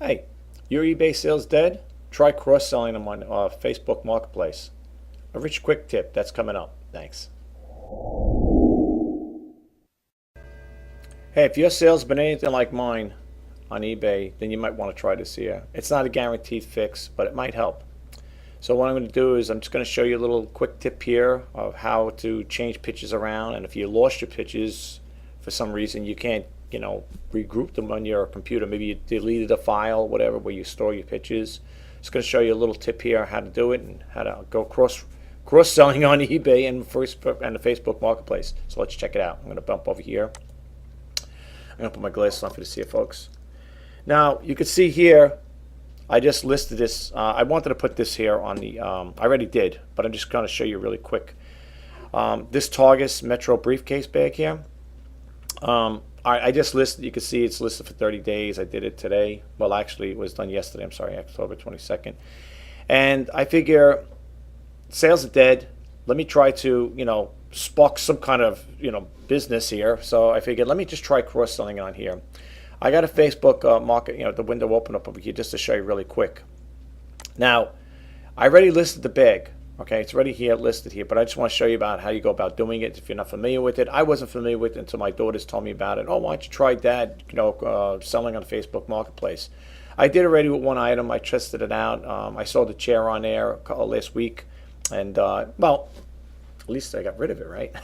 Hey, your eBay sales dead? Try cross-selling them on Facebook Marketplace. A rich quick tip that's coming up. Thanks. Hey, if your sales been anything like mine on eBay, then you might want to try this here. It's not a guaranteed fix, but it might help. So what I'm going to do is I'm just going to show you a little quick tip here of how to change pitches around. And if you lost your pitches for some reason, you can't, regroup them on your computer. Maybe you deleted a file, whatever, where you store your pitches. Just going to show you a little tip here how to do it and how to go cross-selling on eBay and the Facebook Marketplace. So let's check it out. I'm going to bump over here. I'm going to put my glasses on for to see it, folks. Now, you can see here, I just listed this. I wanted to put this here on the, I already did, but I'm just going to show you really quick. This Targus Metro briefcase bag here. I just listed, you can see it's listed for 30 days. I did it today. Well, actually, it was done yesterday. I'm sorry, October 22nd. And I figure sales are dead. Let me try to, spark some kind of, business here. So I figured, let me just try cross-selling on here. I got a Facebook market, the window open up over here just to show you really quick. Now, I already listed the bag. Okay, it's already here listed here, but I just want to show you about how you go about doing it if you're not familiar with it. I wasn't familiar with it until my daughters told me about it. Oh, why don't you try that, selling on Facebook Marketplace. I did already with one item. I tested it out. I saw the chair on there last week, and, well, at least I got rid of it, right?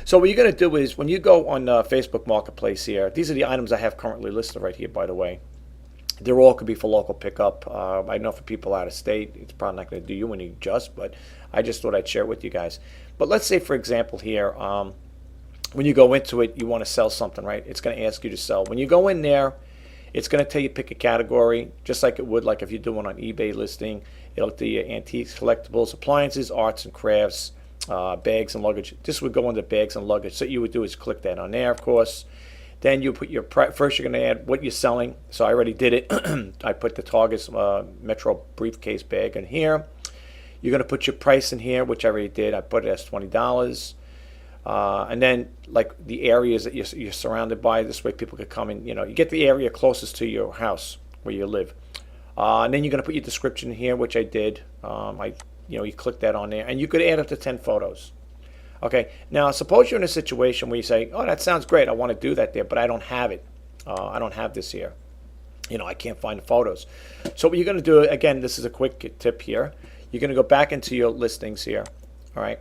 So what you're going to do is when you go on Facebook Marketplace here, these are the items I have currently listed right here, by the way. They're all could be for local pickup. I know for people out of state, it's probably not going to do you any just, but I just thought I'd share it with you guys. But let's say, for example, here, when you go into it, you want to sell something, right? It's going to ask you to sell. When you go in there, it's going to tell you pick a category, just like it would like if you're doing an eBay listing. It'll tell you antiques, collectibles, appliances, arts and crafts, bags and luggage. This would go under bags and luggage. So what you would do is click that on there, of course. Then you put your first you're going to add what you're selling. So I already did it. I put the Targus Metro briefcase bag in here. You're going to put your price in here, which I already did. I put it as $20. And then like the areas that you're surrounded by, this way people could come in. You get the area closest to your house where you live. And then you're going to put your description in here, which I did. You click that on there, and you could add up to 10 photos. Okay, now suppose you're in a situation where you say, oh, that sounds great. I want to do that there, but I don't have it. I don't have this here. I can't find the photos. So what you're going to do, again, this is a quick tip here. You're going to go back into your listings here, all right?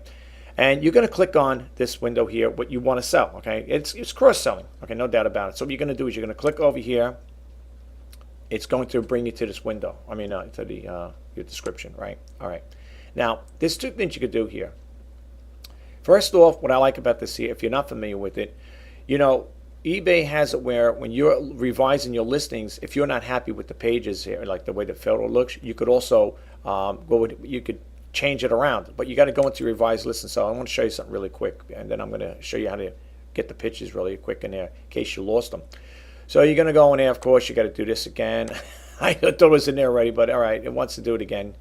And you're going to click on this window here, what you want to sell, okay? It's cross-selling, okay, no doubt about it. So what you're going to do is you're going to click over here. It's going to bring you to this window, to the your description, right? All right. Now, there's two things you could do here. First off, what I like about this here, if you're not familiar with it, eBay has it where when you're revising your listings, if you're not happy with the pages here, like the way the photo looks, you could also you could change it around. But you got to go into revised listing. So I want to show you something really quick, and then I'm going to show you how to get the pictures really quick in there in case you lost them. So you're going to go in there, of course, you got to do this again. I thought it was in there already, but all right, it wants to do it again.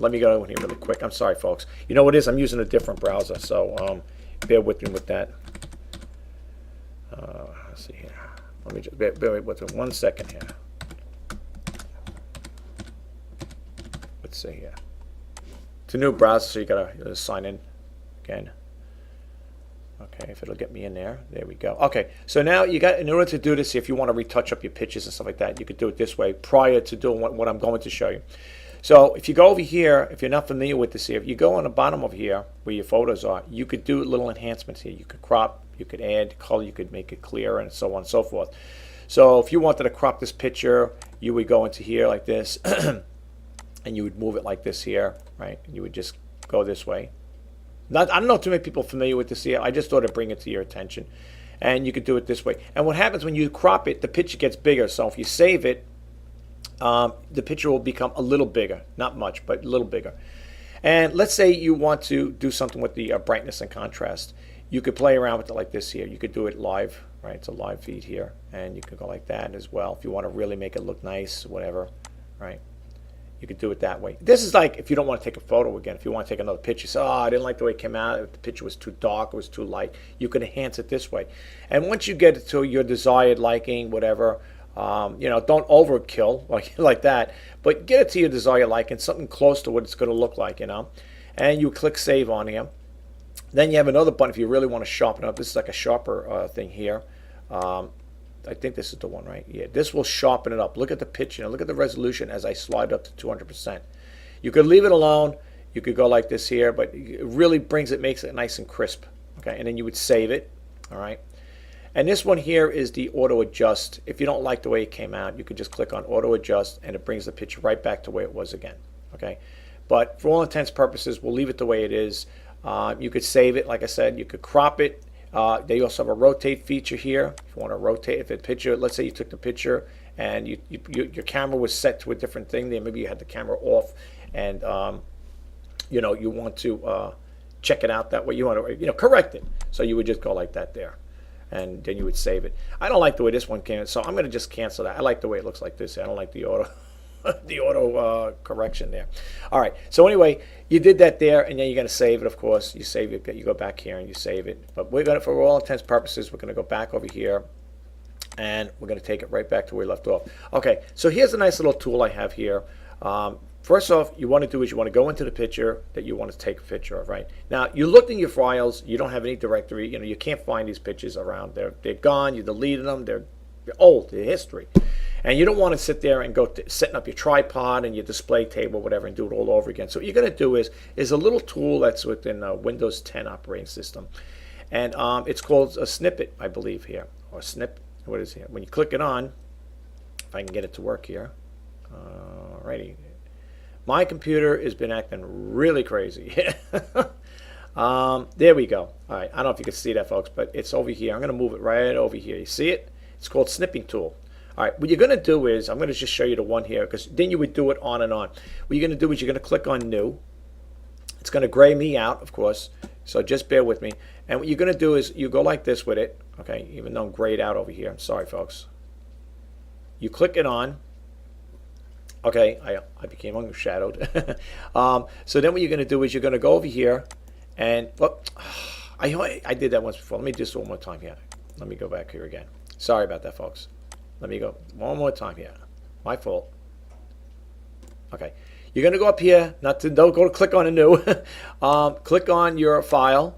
Let me go in here really quick. I'm sorry, folks. You know what it is? I'm using a different browser, so bear with me with that. Let's see here. Let me just bear with me 1 second here. Let's see here. It's a new browser, so you gotta sign in again. Okay, if it'll get me in there. There we go. Okay, so now in order to do this, if you want to retouch up your pictures and stuff like that, you could do it this way prior to doing what I'm going to show you. So if you go over here, if you're not familiar with this here, if you go on the bottom of here where your photos are, you could do little enhancements here. You could crop, you could add color, you could make it clear, and so on and so forth. So if you wanted to crop this picture, you would go into here like this, and you would move it like this here, right? And you would just go this way. I don't know too many people familiar with this here. I just thought I'd bring it to your attention. And you could do it this way. And what happens when you crop it, the picture gets bigger. So if you save it, the picture will become a little bigger. Not much, but a little bigger. And let's say you want to do something with the brightness and contrast. You could play around with it like this here. You could do it live, right? It's a live feed here. And you could go like that as well if you want to really make it look nice, whatever, right? You could do it that way. This is like if you don't want to take a photo again. If you want to take another picture, say, oh, I didn't like the way it came out. If the picture was too dark, it was too light. You could enhance it this way. And once you get it to your desired liking, whatever, Don't overkill like that, but get it to your desire liking, something close to what it's going to look like, And you click save on here. Then you have another button if you really want to sharpen up. This is like a sharper thing here. I think this is the one, right? Yeah, this will sharpen it up. Look at the pitch, look at the resolution as I slide up to 200%. You could leave it alone. You could go like this here, but it really makes it nice and crisp. Okay, and then you would save it. All right. And this one here is the auto adjust. If you don't like the way it came out, you could just click on auto adjust and it brings the picture right back to where it was again. Okay. But for all intents and purposes, we'll leave it the way it is. You could save it, like I said. You could crop it. They also have a rotate feature here. If you want to rotate, if a picture, let's say you took the picture and your camera was set to a different thing, then maybe you had the camera off, and you want to check it out that way. You want to correct it. So you would just go like that there, and then you would save it. I don't like the way this one came, so I'm going to just cancel that. I like the way it looks like this. I don't like the auto. The auto correction there. All right. So anyway, you did that there, and then you're going to save it. Of course, you save it. You go back here and you save it. But we're going to, for all intents and purposes, we're going to go back over here, and we're going to take it right back to where we left off. Okay. So here's a nice little tool I have here. First off, you want to do is you want to go into the picture that you want to take a picture of. Right now, you looked in your files. You don't have any directory. You can't find these pictures around. They're gone. You deleted them. They're old. They're history. And you don't want to sit there and go setting up your tripod and your display table, whatever, and do it all over again. So what you're going to do is a little tool that's within Windows 10 operating system. And it's called a snippet, I believe, here. Or snip. What is it here? When you click it on, if I can get it to work here. Alrighty. My computer has been acting really crazy. There we go. All right. I don't know if you can see that, folks, but it's over here. I'm going to move it right over here. You see it? It's called snipping tool. All right, what you're going to do is, I'm going to just show you the one here, because then you would do it on and on. What you're going to do is you're going to click on New. It's going to gray me out, of course, so just bear with me. And what you're going to do is you go like this with it, okay, even though I'm grayed out over here. I'm sorry, folks. You click it on. Okay, I became unshadowed. So then what you're going to do is you're going to go over here, and I did that once before. Let me do this one more time here. Let me go back here again. Sorry about that, folks. Let me go one more time here. My fault. Okay. You're going to go up here. Don't go to click on a new. Click on your file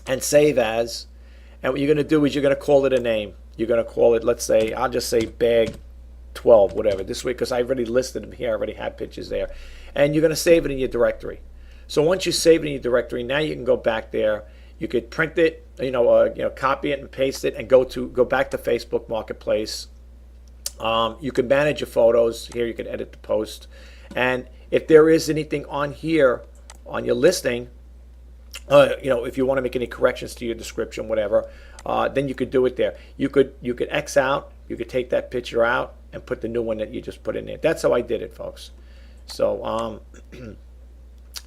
and save as. And what you're going to do is you're going to call it a name. You're going to call it, let's say, I'll just say bag 12, whatever. This way, because I already listed them here. I already have pictures there. And you're going to save it in your directory. So once you save it in your directory, now you can go back there. You could print it, copy it and paste it, and go back to Facebook Marketplace. You can manage your photos here. You can edit the post, and if there is anything on here on your listing, if you want to make any corrections to your description, whatever, then you could do it there. You could X out. You could take that picture out and put the new one that you just put in there. That's how I did it, folks. So.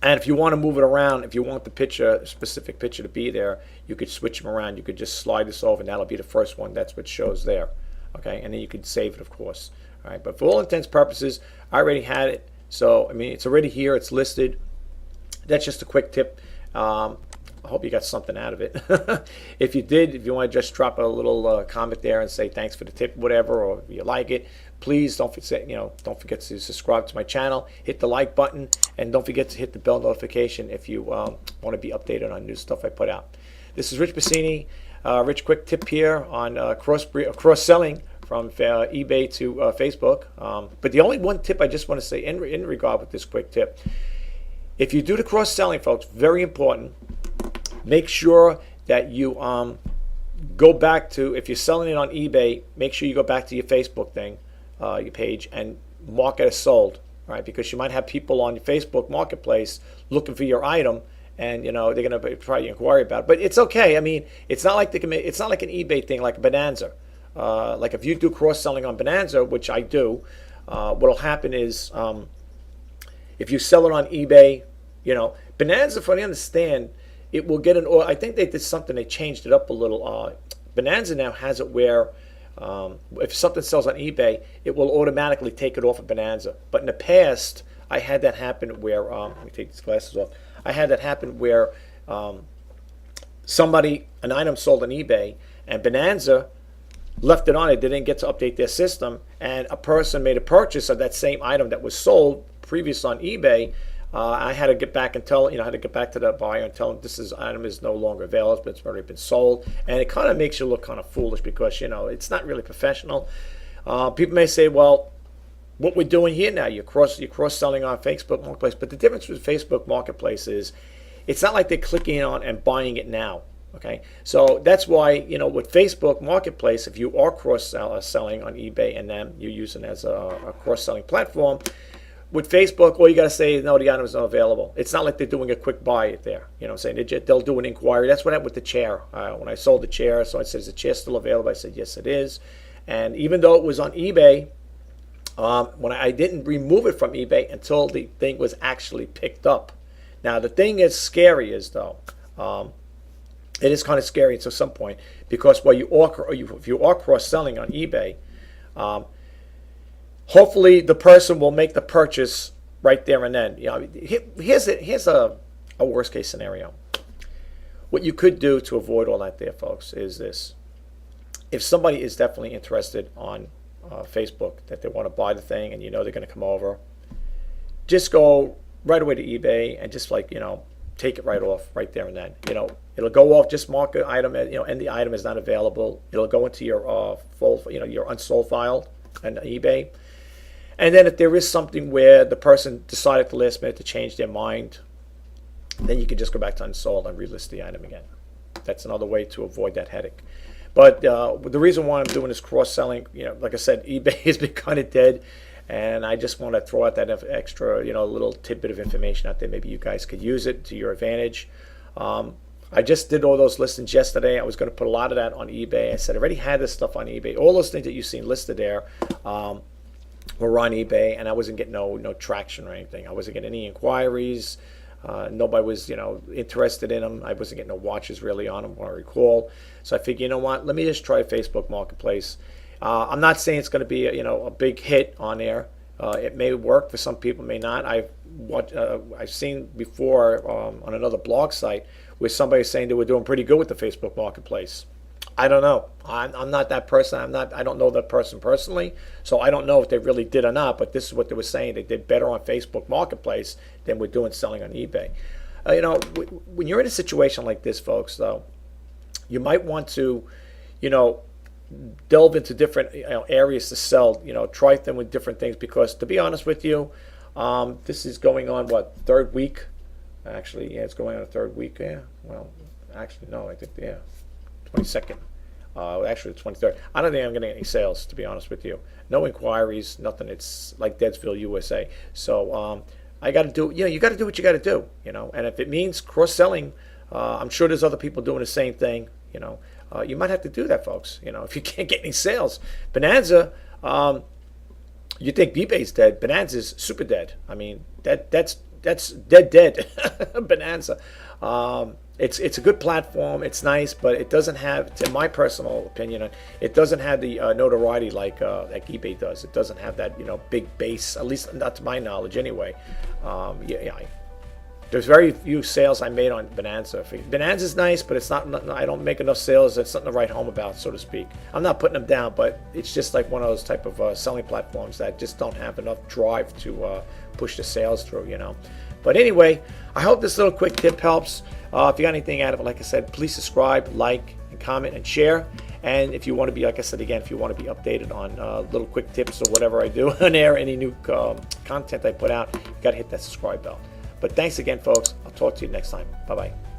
And if you want to move it around, if you want the specific picture to be there, you could switch them around. You could just slide this over, and that'll be the first one. That's what shows there. Okay, and then you can save it, of course. All right, but for all intents and purposes, I already had it. So, I mean, it's already here. It's listed. That's just a quick tip. I hope you got something out of it. If you did, if you want to just drop a little comment there and say thanks for the tip, whatever, or if you like it, please don't forget to subscribe to my channel, hit the like button, and don't forget to hit the bell notification if you want to be updated on new stuff I put out. This is Rich Pasini. Rich, quick tip here on cross-selling from eBay to Facebook. But the only one tip I just want to say in regard with this quick tip, if you do the cross-selling, folks, very important, make sure that you go back to, if you're selling it on eBay, make sure you go back to your Facebook thing, your page, and mark it as sold, right? Because you might have people on your Facebook Marketplace looking for your item, and they're going to try to inquire about it. But it's okay. I mean, it's not like it's not like an eBay thing, like Bonanza. Like if you do cross-selling on Bonanza, which I do, what'll happen is if you sell it on eBay, Bonanza, from what I understand, it will get I think they did something. They changed it up a little. Bonanza now has it where if something sells on eBay, it will automatically take it off of Bonanza. But in the past, I had that happen where let me take these glasses off. I had that happen where an item sold on eBay, and Bonanza left it on it, they didn't get to update their system, and a person made a purchase of that same item that was sold previous on eBay, I had to get back and tell, I had to get back to the buyer and tell them item is no longer available, it's already been sold. And it kind of makes you look kind of foolish because, it's not really professional. People may say, well, what we're doing here now, you're cross-selling on Facebook Marketplace. But the difference with Facebook Marketplace is it's not like they're clicking on and buying it now. Okay, so that's why, with Facebook Marketplace, if you are cross-selling on eBay and then you're using it as a cross-selling platform, with Facebook, all you got to say is, no, the item is not available. It's not like they're doing a quick buy there. I'm saying? They'll do an inquiry. That's what happened with the chair. When I sold the chair, so I said, is the chair still available? I said, yes, it is. And even though it was on eBay, when I didn't remove it from eBay until the thing was actually picked up. Now, the thing is scary is, though, it is kind of scary at some point because if you are cross-selling on eBay, hopefully the person will make the purchase right there and then. Here's a worst case scenario. What you could do to avoid all that there, folks, is this. If somebody is definitely interested on Facebook that they want to buy the thing and they're going to come over, just go right away to eBay and just take it right off right there and then. It'll go off, just mark the item, and the item is not available. It'll go into your your unsold file on eBay. And then if there is something where the person decided at the last minute to change their mind, then you can just go back to unsold and relist the item again. That's another way to avoid that headache. But the reason why I'm doing this cross-selling, like I said, eBay has been kind of dead, and I just want to throw out that extra, little tidbit of information out there. Maybe you guys could use it to your advantage. I just did all those listings yesterday. I was going to put a lot of that on eBay. I said I already had this stuff on eBay. All those things that you've seen listed there were on eBay, and I wasn't getting no traction or anything. I wasn't getting any inquiries. Nobody was, interested in them. I wasn't getting no watches really on them, I recall. So I figured, you know what? Let me just try Facebook Marketplace. I'm not saying it's going to be, a big hit on there. It may work for some people, may not. I've seen before on another blog site where somebody saying they were doing pretty good with the Facebook Marketplace. I don't know. I'm not that person. I don't know that person personally, so I don't know if they really did or not. But this is what they were saying. They did better on Facebook Marketplace than we're doing selling on eBay. When you're in a situation like this, folks, though, you might want to, delve into different areas to sell. Try them with different things because, to be honest with you, this is going on third week. Actually, yeah, it's going on a third week. Yeah. Well, actually, no. I think 22nd. Actually, the 23rd. I don't think I'm getting any sales, to be honest with you. No inquiries, nothing. It's like Deadsville, USA. So I got to do. You got to do what you got to do. And if it means cross-selling, I'm sure there's other people doing the same thing. You might have to do that, folks. If you can't get any sales, Bonanza. You think eBay's dead? Bonanza's super dead. I mean, that's dead. Bonanza. It's a good platform. It's nice, but it doesn't have, in my personal opinion, it doesn't have the notoriety like eBay does. It doesn't have that big base, at least not to my knowledge anyway. There's very few sales I made on Bonanza. Bonanza's nice, but it's not. I don't make enough sales. It's nothing to write home about, so to speak. I'm not putting them down, but it's just like one of those type of selling platforms that just don't have enough drive to push the sales through. But anyway, I hope this little quick tip helps. If you got anything out of it, like I said, please subscribe, like, and comment, and share. And if you want to be, like I said again, if you want to be updated on little quick tips or whatever I do on air, any new content I put out, you got to hit that subscribe bell. But thanks again, folks. I'll talk to you next time. Bye-bye.